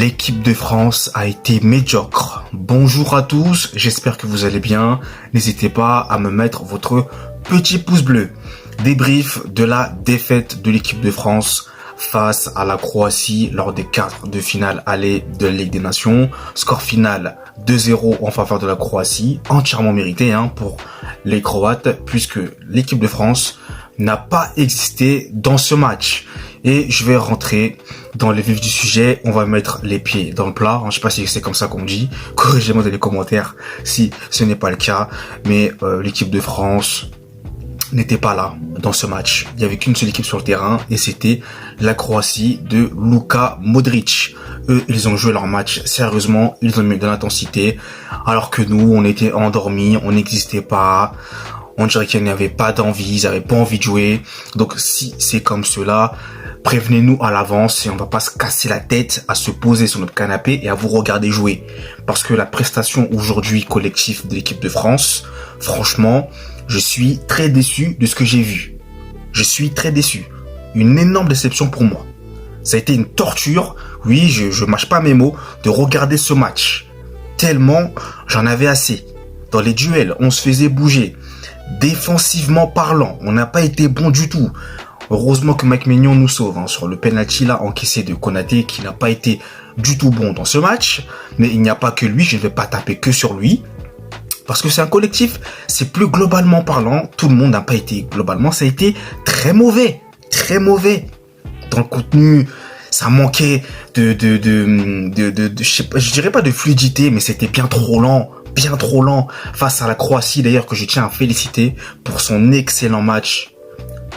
L'équipe de France a été médiocre. Bonjour à tous, j'espère que vous allez bien. N'hésitez pas à me mettre votre petit pouce bleu. Débrief de la défaite de l'équipe de France face à la Croatie lors des quarts de finale aller de la Ligue des Nations. Score final 2-0 en faveur de la Croatie, entièrement mérité pour les Croates, puisque l'équipe de France n'a pas existé dans ce match. Et je vais rentrer dans le vif du sujet. On va mettre les pieds dans le plat. Je sais pas si c'est comme ça qu'on dit. Corrigez-moi dans les commentaires si ce n'est pas le cas. Mais l'équipe de France n'était pas là dans ce match. Il y avait qu'une seule équipe sur le terrain et c'était la Croatie de Luka Modric. Eux, ils ont joué leur match sérieusement, ils ont mis de l'intensité, alors que nous, on était endormis, on n'existait pas. On dirait qu'il n'y avait pas d'envie, ils n'avaient pas envie de jouer. Donc si c'est comme cela, prévenez-nous à l'avance et on va pas se casser la tête à se poser sur notre canapé et à vous regarder jouer. Parce que la prestation aujourd'hui collective de l'équipe de France, franchement, je suis très déçu de ce que j'ai vu. Je suis très déçu. Une énorme déception pour moi. Ça a été une torture, oui, je mâche pas mes mots, de regarder ce match. Tellement j'en avais assez. Dans les duels, on se faisait bouger. Défensivement parlant, on n'a pas été bon du tout. Heureusement que Mike Maignan nous sauve sur le penalty là encaissé de Konaté qui n'a pas été du tout bon dans ce match. Mais il n'y a pas que lui, je ne vais pas taper que sur lui. Parce que c'est un collectif, c'est plus globalement parlant, tout le monde n'a pas été globalement, ça a été très mauvais. Dans le contenu, ça manquait je dirais pas de fluidité, mais c'était bien trop lent face à la Croatie d'ailleurs que je tiens à féliciter pour son excellent match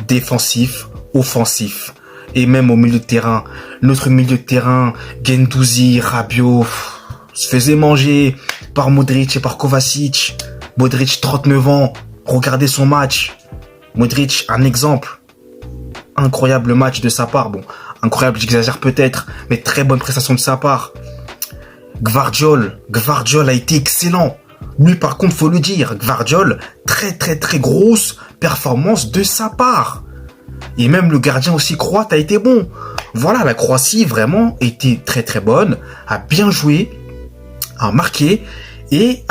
défensif, offensif et même au milieu de terrain. Notre milieu de terrain, Guendouzi, Rabiot, se faisait manger par Modric et par Kovacic. Modric, 39 ans, regardez son match. Modric, un exemple. Incroyable match de sa part. Bon, incroyable, j'exagère peut-être, mais très bonne prestation de sa part. Gvardiol a été excellent. Lui, par contre, faut le dire, Gvardiol, très grosse performance de sa part. Et même le gardien aussi croate a été bon. Voilà, la Croatie vraiment était très bonne, a bien joué, a marqué et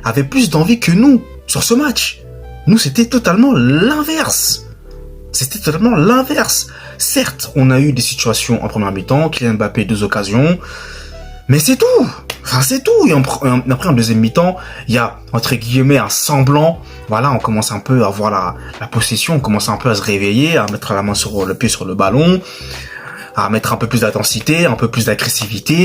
avait plus d'envie que nous sur ce match. Nous, c'était totalement l'inverse. Certes, on a eu des situations en première mi-temps, Kylian Mbappé 2 occasions, mais c'est tout. Et après, en deuxième mi-temps, il y a, entre guillemets, un semblant. Voilà, on commence un peu à avoir la possession, on commence un peu à se réveiller, à mettre la main sur le pied sur le ballon, à mettre un peu plus d'intensité, un peu plus d'agressivité.